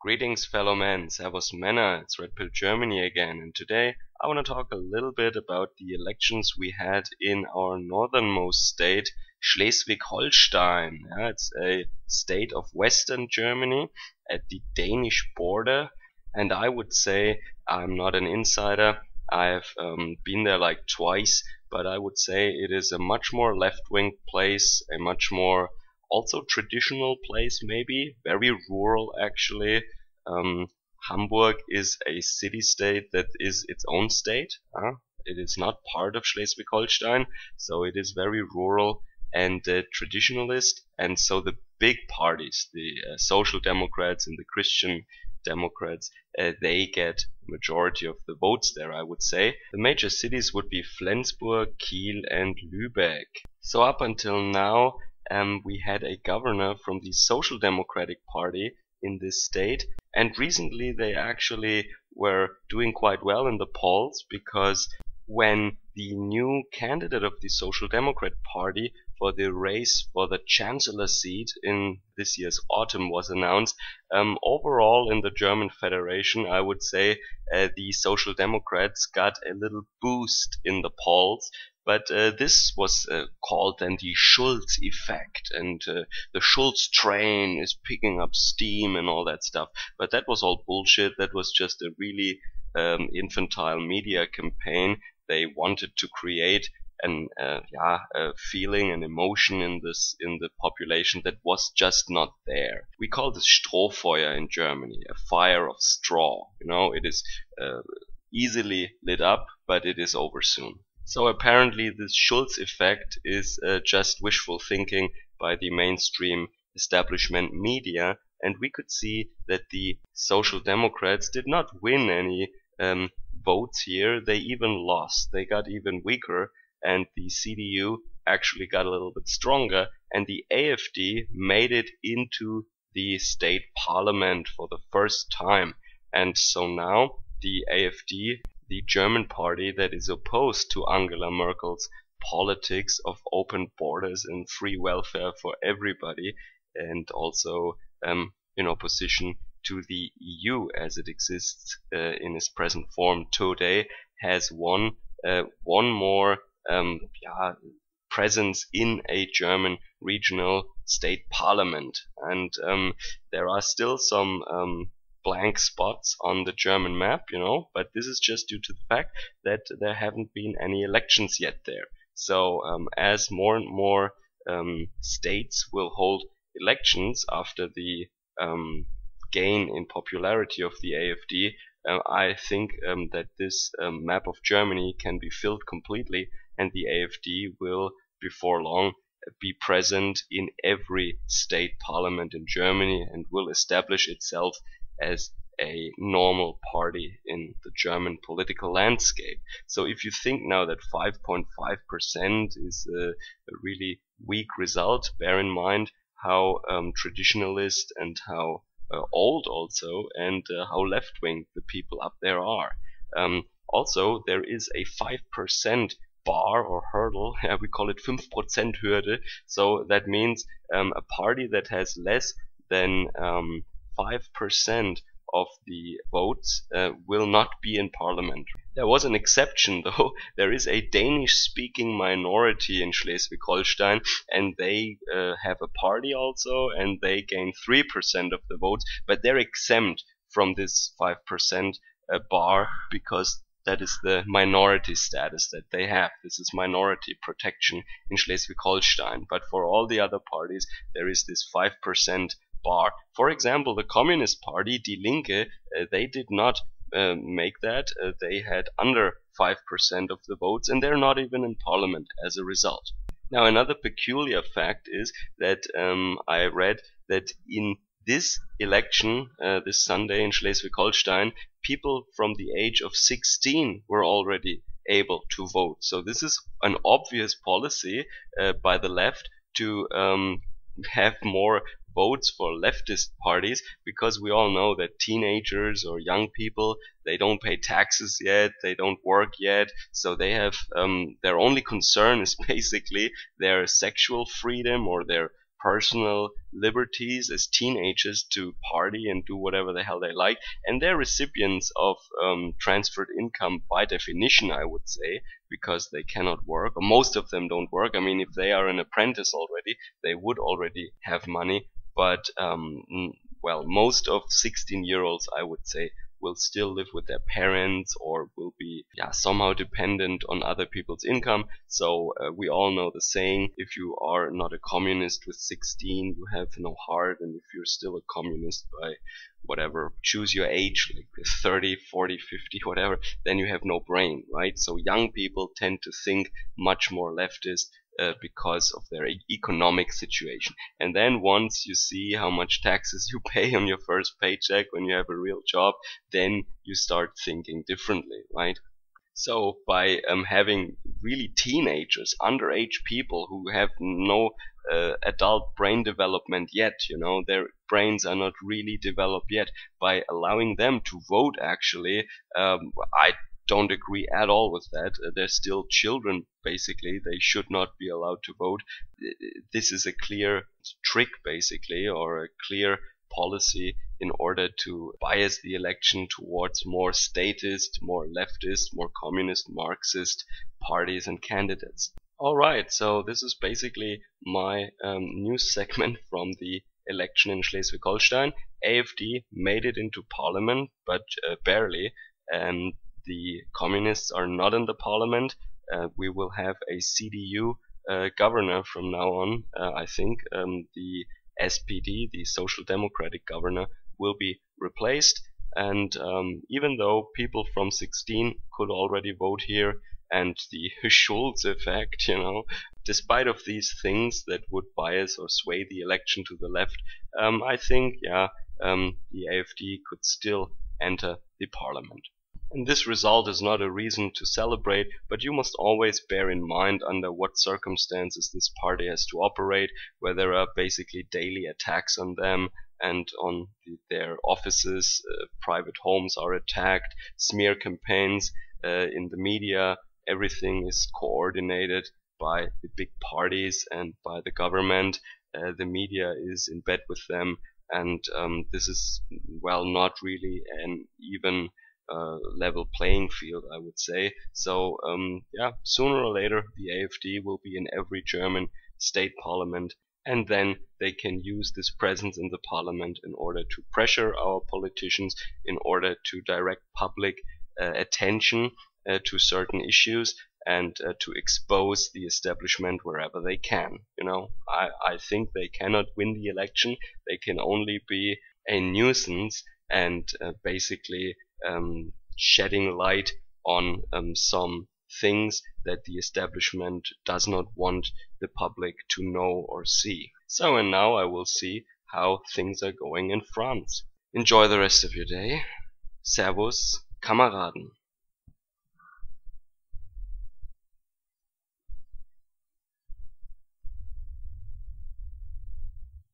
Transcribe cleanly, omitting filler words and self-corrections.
Greetings, fellow men. Servus Männer. It's Red Pill Germany again, and today I want to talk a little bit about the elections we had in our northernmost state, Schleswig-Holstein. It's a state of Western Germany at the Danish border, and I would say I'm not an insider. I've been there like twice, but I would say it is a much more left-wing place, a much more also traditional place, maybe very rural actually. Hamburg is a city-state that is its own state. It is not part of Schleswig-Holstein, so it is very rural and traditionalist. And so the big parties, the Social Democrats and the Christian Democrats, they get majority of the votes there, I would say. The major cities would be Flensburg, Kiel, and Lübeck. So up until now, we had a governor from the Social Democratic Party in this state, and recently they actually were doing quite well in the polls, because when the new candidate of the Social Democrat Party for the race for the chancellor seat in this year's autumn was announced, overall in the German Federation, I would say the Social Democrats got a little boost in the polls. But this was called then the Schulz effect, and the Schulz train is picking up steam and all that stuff. But that was all bullshit. That was just a really infantile media campaign. They wanted to create a feeling and emotion in the population that was just not there. We call this Strohfeuer in Germany, a fire of straw. You know, it is easily lit up, but it is over soon. So apparently this Schulz effect is just wishful thinking by the mainstream establishment media, and we could see that the Social Democrats did not win any votes here. They even lost. They got even weaker, and the CDU actually got a little bit stronger, and the AfD made it into the state parliament for the first time. And so now the AfD, the German party that is opposed to Angela Merkel's politics of open borders and free welfare for everybody, and also in opposition to the EU as it exists in its present form today, has won one more presence in a German regional state parliament. And there are still some blank spots on the German map, but this is just due to the fact that there haven't been any elections yet there. So as more and more states will hold elections after the gain in popularity of the AfD, I think that this map of Germany can be filled completely, and the AfD will before long be present in every state parliament in Germany and will establish itself as a normal party in the German political landscape. So if you think now that 5.5% is a really weak result, bear in mind how traditionalist and how old also, and how left-wing the people up there are. Also, there is a 5% bar or hurdle. We call it 5% Hürde. So that means a party that has less than 5% of the votes will not be in parliament. There was an exception though. There is a Danish-speaking minority in Schleswig-Holstein, and they have a party also, and they gain 3% of the votes, but they're exempt from this 5% bar, because that is the minority status that they have. This is minority protection in Schleswig-Holstein. But for all the other parties, there is this 5% bar. For example, the Communist Party, Die Linke, they did not make that. They had under 5% of the votes, and they're not even in parliament as a result. Now, another peculiar fact is that I read that in this election, this Sunday in Schleswig-Holstein, people from the age of 16 were already able to vote. So this is an obvious policy by the left to have more votes for leftist parties, because we all know that teenagers or young people, they don't pay taxes yet, they don't work yet, so they have their only concern is basically their sexual freedom or their personal liberties as teenagers to party and do whatever the hell they like, and they're recipients of transferred income by definition, I would say, because they cannot work, or most of them don't work. I mean, if they are an apprentice already, they would already have money, but well, most of 16-year-olds, I would say, will still live with their parents or will be somehow dependent on other people's income. So we all know the saying, if you are not a communist with 16, you have no heart, and if you're still a communist by whatever, choose your age, like 30, 40, 50, whatever, then you have no brain, right? So young people tend to think much more leftist because of their economic situation. And then once you see how much taxes you pay on your first paycheck when you have a real job, then you start thinking differently, right? So by having really teenagers, underage people who have no adult brain development yet, their brains are not really developed yet, by allowing them to vote, actually, I don't agree at all with that. They're still children, basically. They should not be allowed to vote. This is a clear trick, basically, or a clear policy in order to bias the election towards more statist, more leftist, more communist, Marxist parties and candidates. Alright, so this is basically my news segment from the election in Schleswig-Holstein. AfD made it into parliament, but barely, and the communists are not in the parliament. We will have a CDU governor from now on. I think the SPD, the Social Democratic governor, will be replaced. And even though people from 16 could already vote here, and the Schulz effect, despite of these things that would bias or sway the election to the left, I think, the AfD could still enter the parliament. And this result is not a reason to celebrate, but you must always bear in mind under what circumstances this party has to operate, where there are basically daily attacks on them and on their offices, private homes are attacked, smear campaigns in the media. Everything is coordinated by the big parties and by the government. The media is in bed with them, and this is, well, not really an even level playing field, I would say. So sooner or later the AfD will be in every German state parliament, and then they can use this presence in the parliament in order to pressure our politicians, in order to direct public attention to certain issues, and to expose the establishment wherever they can. I think they cannot win the election. They can only be a nuisance and basically shedding light on some things that the establishment does not want the public to know or see. So, and now I will see how things are going in France. Enjoy the rest of your day. Servus, Kameraden.